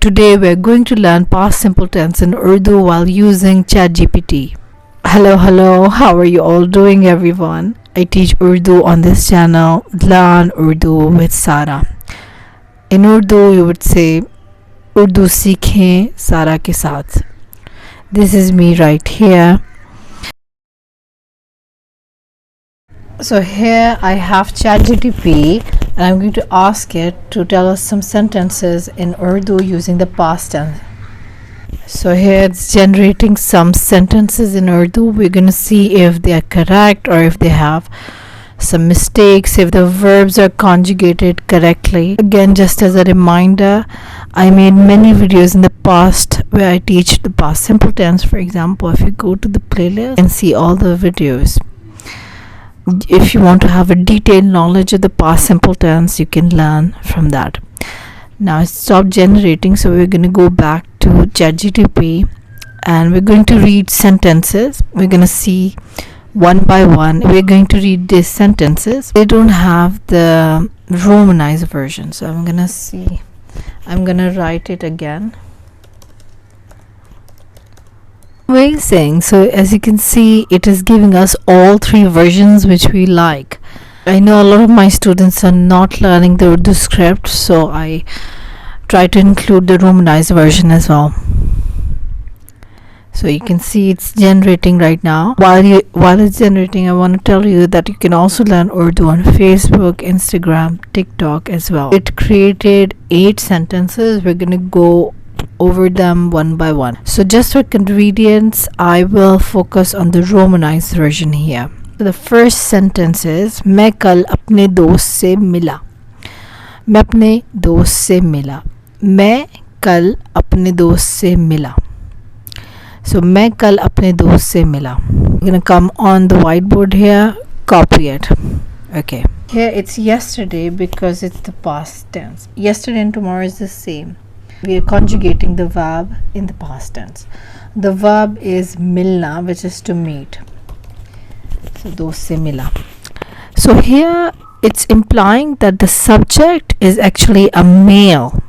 Today we're going to learn past simple tense in Urdu while using ChatGPT. Hello, how are you all doing, everyone? I teach Urdu on this channel, Learn Urdu with Sara. In Urdu, you would say, Urdu सीखें Sara के साथ. This is me right here. So here I have ChatGPT and I'm going to ask it to tell us some sentences in Urdu using the past tense. So here it's generating some sentences in Urdu. We're going to see if they are correct or if they have some mistakes, if the verbs are conjugated correctly. Again, just as a reminder, I made many videos in the past where I teach the past simple tense. For example, if you go to the playlist and see all the videos. If you want to have a detailed knowledge of the past simple tense, you can learn from that. Now it stopped generating, so we're going to go back to ChatGPT and we're going to read sentences. We're going to see one by one. We're going to read these sentences. They don't have the Romanized version, so I'm going to write it again. Amazing. So as you can see, it is giving us all three versions which we like. I know a lot of my students are not learning the Urdu script, so I try to include the Romanized version as well. So you can see it's generating right now. While it's generating, I want to tell you that you can also learn Urdu on Facebook, Instagram, TikTok as well. It created 8 sentences. We're going to go over them one by one. So just for convenience, I will focus on the Romanized version here. So the first sentence is मैं कल अपने दोस्त से मिला. मैं अपने दोस्त से मिला. मैं कल अपने दोस्त से मिला. So मैं कल अपने दोस्त से मिला. I'm gonna come on the whiteboard here, copy it. Okay. Here it's yesterday because it's the past tense. Yesterday and tomorrow is the same. We are conjugating the verb in the past tense. The verb is milna, which is to meet. So dost se mila. So here it's implying that the subject is actually a male.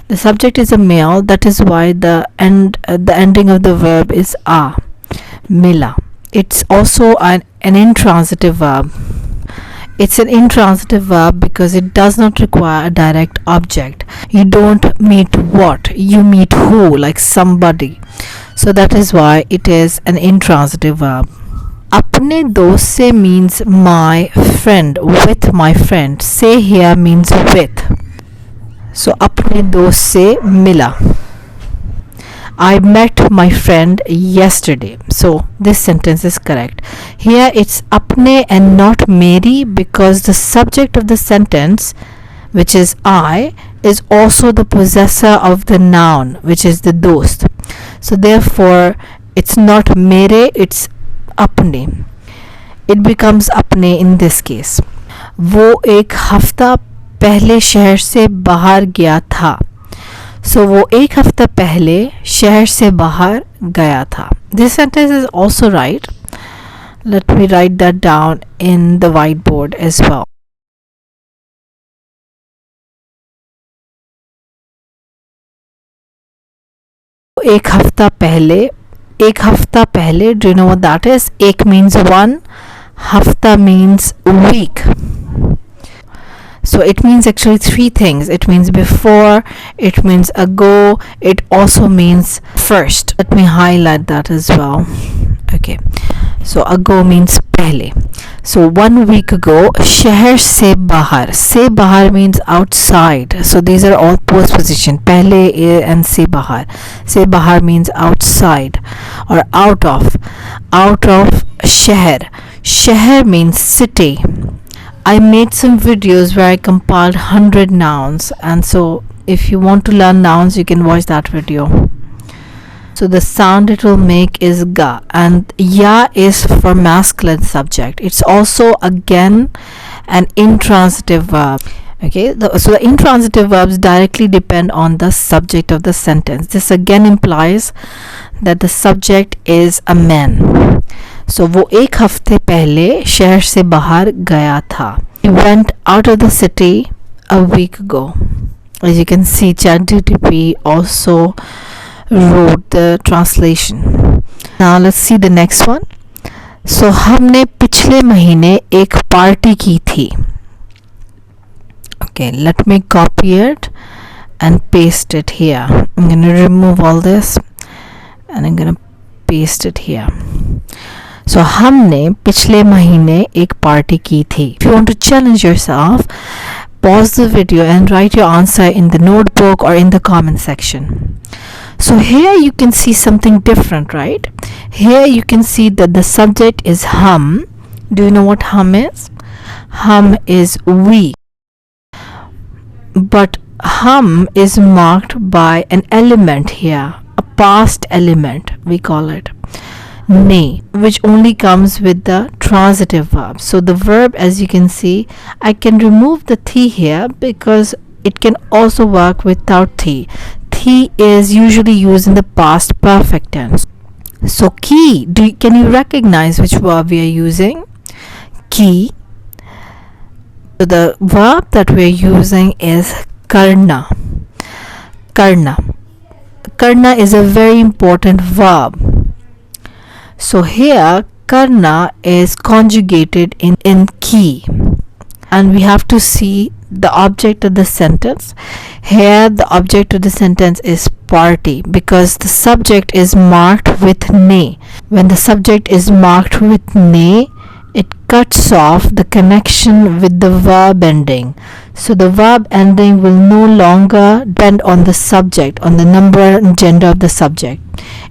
The subject is a male. That is why the ending of the verb is a, mila. It's also an intransitive verb. It's an intransitive verb because it does not require a direct object. You don't meet what, you meet who, like somebody. So that is why it is an intransitive verb. Apne dost se means my friend, with my friend. Se here means with. So apne dost se mila. I met my friend yesterday. So this sentence is correct. Here it's apne and not meri because the subject of the sentence, which is I, is also the possessor of the noun, which is the dost. So therefore it's not mere, it's apne. It becomes apne in this case. वो एक हफ्ता पहले शहर से बाहर गया था. So वो एक हफ्ता पहले शहर से बाहर गया था. This sentence is also right. Let me write that down in the whiteboard as well. एक हफ्ता पहले, do you know what that is? एक means one, hafta means week. So it means actually 3 things. It means before, it means ago, it also means first. Let me highlight that as well. Okay. So ago means pehle. So 1 week ago, शहर से बाहर. से बाहर means outside. So these are all postposition. Pehle and से बाहर. से बाहर means outside or out of. Out of शहर. शहर means city. I made some videos where I compiled 100 nouns, and so if you want to learn nouns, you can watch that video. So the sound it will make is ga, and ya is for masculine subject. It's also again an intransitive verb. Okay, so the intransitive verbs directly depend on the subject of the sentence. This again implies that the subject is a man. So वो एक हफ्ते पहले शहर से बाहर गया था. He went out of the city a week ago. As you can see, ChatGPT also wrote the translation. Now let's see the next one. So हमने पिछले महीने एक पार्टी की थी. Okay, let me copy it and paste it here. I'm going to remove all this and I'm going to paste it here. So हमने पिछले महीने एक पार्टी की थी. If you want to challenge yourself, pause the video and write your answer in the notebook or in the comment section. So here you can see something different, right? Here you can see that the subject is hum. Do you know what hum is? Hum is we. But hum is marked by an element here, a past element we call it, ne, which only comes with the transitive verb. So the verb, as you can see, I can remove the thi here because it can also work without thi. Thi is usually used in the past perfect tense. So ki, can you recognize which verb we are using? Ki. So the verb that we are using is karna. Karna. Karna is a very important verb. So here karna is conjugated in ki, and we have to see the object of the sentence. Here the object of the sentence is party because the subject is marked with ne. When the subject is marked with ne, it cuts off the connection with the verb ending. So the verb ending will no longer depend on the subject, on the number and gender of the subject.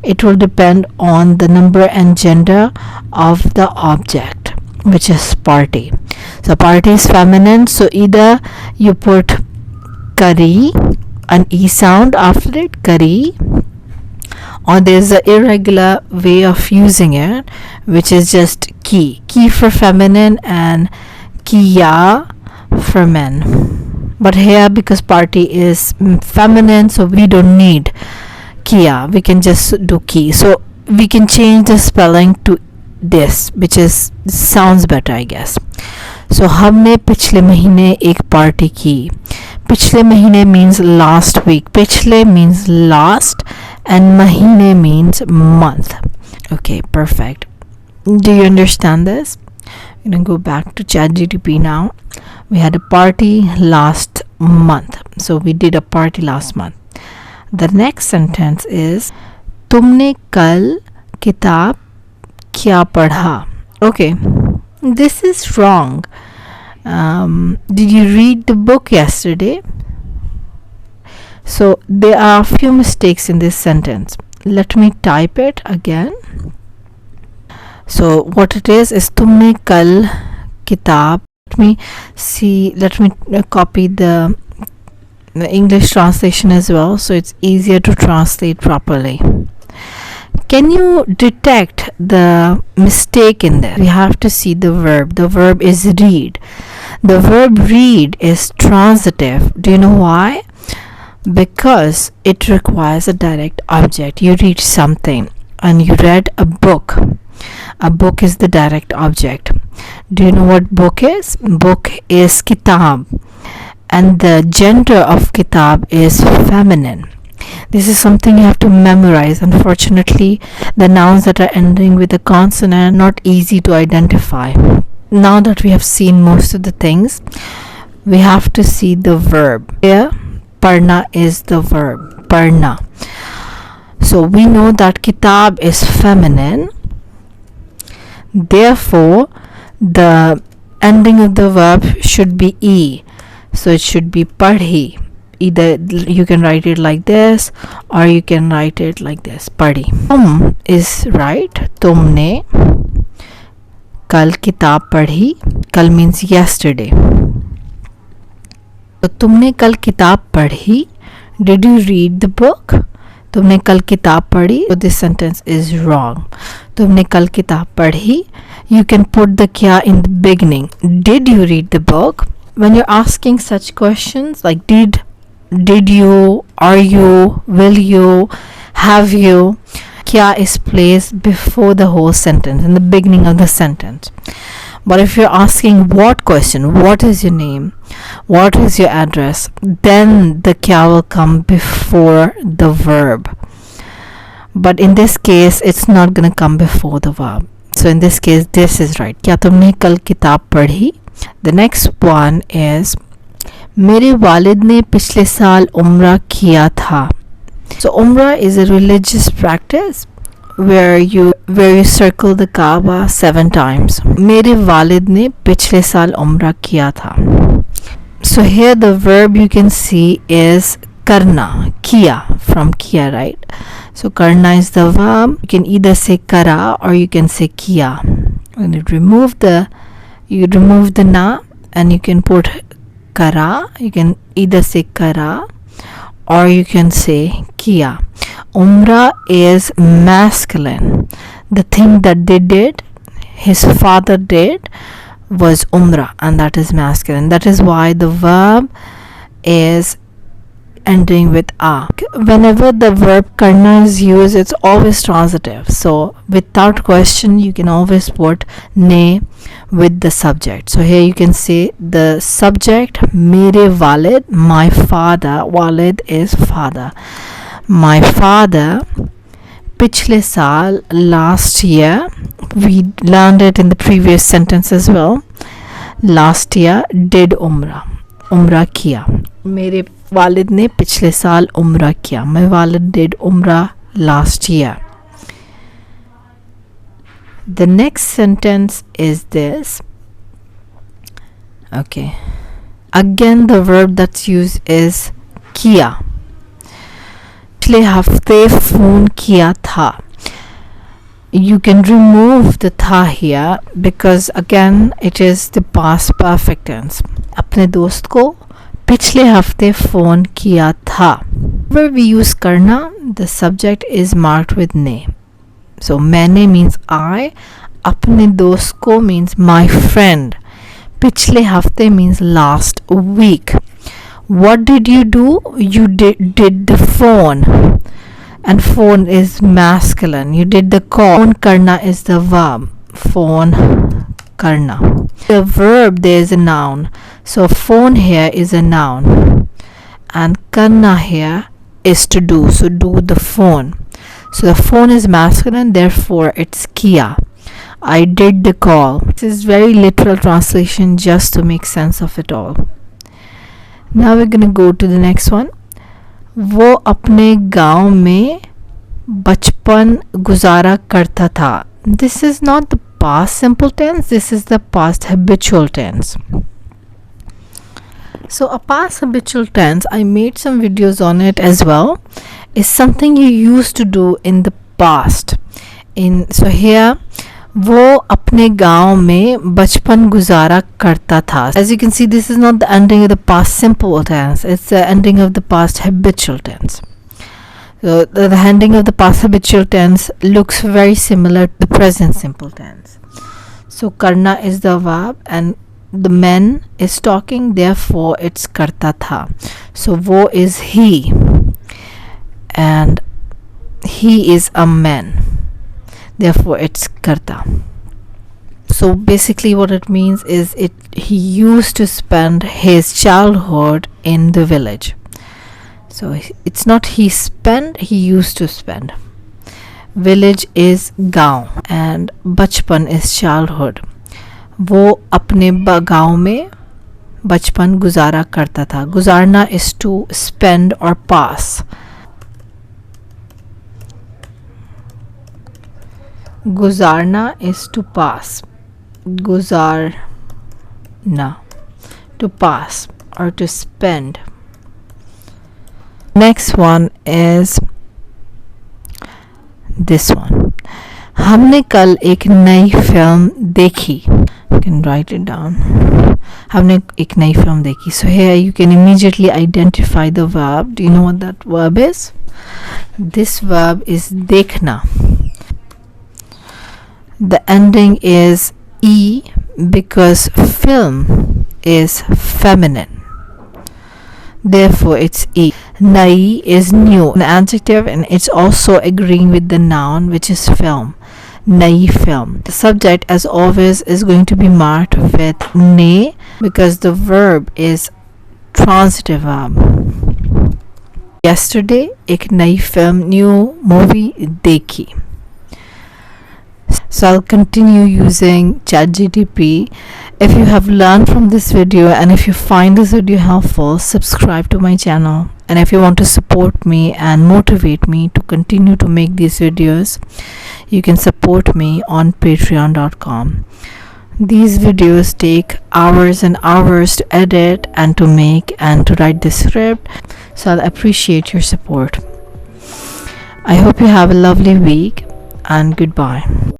It will depend on the number and gender of the object, which is party. So party is feminine, so either you put kari, an e sound after it, kari, or there's an irregular way of using it, which is just ki for feminine and kiya for men. But here, because party is feminine, so we don't need kiya, we can just do ki. So we can change the spelling to this, which is sounds better, I guess. So हमने पिछले महीने एक party की. पिछले महीने means last week. पिछले means last and mahine means month. Okay, perfect. Do you understand this? I'm gonna go back to ChatGPT now. We had a party last month. So we did a party last month. The next sentence is तुमने कल किताब क्या पढ़ा? Okay, this is wrong. Did you read the book yesterday? So there are a few mistakes in this sentence. Let me type it again. So what it is तुमने कल किताब. Let me copy the English translation as well, so it's easier to translate properly. Can you detect the mistake in this? We have to see the verb. The verb is read. The verb read is transitive. Do you know why? Because it requires a direct object. You read something and you read a book. A book is the direct object. Do you know what book is? Book is kitab, and the gender of kitab is feminine. This is something you have to memorize. Unfortunately, the nouns that are ending with a consonant are not easy to identify. Now that we have seen most of the things, we have to see the verb. Here, parna is the verb. Parna. So we know that kitab is feminine. Therefore, the ending of the verb should be e. So it should be padhi. Either you can write it like this or you can write it like this, padhi. Tum is right. Tumne kal kitab padhi. Kal means yesterday. So tumne kal kitab padhi. Did you read the book? तुमने कल किताब पढ़ी. So this sentence is wrong. तुमने कल किताब पढ़ी. You can put the kya in the beginning. Did you read the book? When you're asking such questions like did you, are you, will you, have you, kya is placed before the whole sentence, in the beginning of the sentence. But if you're asking what question, what is your name, what is your address, then the kya will come before the verb. But in this case, it's not going to come before the verb. So in this case, this is right. क्या तुमने कल किताब पढ़ी? The next one is मेरे वालिद ने पिछले साल उम्रा किया था. So Umrah is a religious practice where you circle the Kaaba 7 times. मेरे वालिद ने पिछले साल उम्रा किया था. So here the verb you can see is karna, kiya, from kiya, right? So karna is the verb. You can either say kara or you can say kiya. When you remove the na and you can put kara. You can either say kara or you can say kiya. Umrah is masculine. The thing that they did, his father did, was umrah, and that is masculine. That is why the verb is ending with a. Whenever the verb karna is used, it's always transitive. So without question, you can always put ne with the subject. So here you can say the subject mere walid, my father. Walid is father. My father पिछले साल, last year, we learned it in the previous sentence as well, last year did umrah किया. मेरे वालिद ने पिछले साल उम्रा किया. My walid did umrah last year. The next sentence is this. Okay, again the verb that's used is किया. पिछले हफ्ते फ़ोन किया था. You can remove the tha here because again it is the past perfect tense. अपने दोस्त को पिछले हफ्ते फ़ोन किया था. Where we use करना, the subject is marked with ne. So मैंने means I, अपने दोस्त को means my friend, पिछले हफ्ते means last week. What did you do? You did the phone, and phone is masculine. You did the call. Phone karna is the verb. Phone karna. The verb, there is a noun. So phone here is a noun, and karna here is to do. So do the phone. So the phone is masculine, therefore it's kiya. I did the call. This is very literal translation just to make sense of it all. Now we're going to go to the next one. वो अपने गांव में बचपन गुजारा करता था. This is not the past simple tense, this is the past habitual tense. So a past habitual tense, I made some videos on it as well, is something you used to do in the past. So here वो अपने गांव में बचपन गुजारा करता था. As you can see, this is not the ending of the past simple tense, it's the ending of the past habitual tense. So the ending of the past habitual tense looks very similar to the present simple tense. So karna is the verb and the man is talking, therefore it's karta tha. So wo is he and he is a man, therefore it's karta. So basically what it means is he used to spend his childhood in the village. So it's not he spent, he used to spend. Village is gaon and bachpan is childhood. वो अपने गांव में बचपन गुजारा करता था. गुजारना is to spend or pass. Guzarna is to pass. Guzarna, to pass or to spend. Next one is this one. हमने कल एक नई फिल्म देखी. You can write it down. हमने एक नई फिल्म देखी. So here you can immediately identify the verb. Do you know what that verb is? This verb is देखना. The ending is e because film is feminine, therefore it's e. Nai is new, an adjective, and it's also agreeing with the noun, which is film. नई film. The subject, as always, is going to be marked with ne because the verb is transitive verb. Yesterday, एक नई film, new movie देखी. So I'll continue using ChatGPT. If you have learned from this video and if you find this video helpful, subscribe to my channel. And if you want to support me and motivate me to continue to make these videos, you can support me on patreon.com. These videos take hours and hours to edit and to make and to write the script. So I'll appreciate your support. I hope you have a lovely week and goodbye.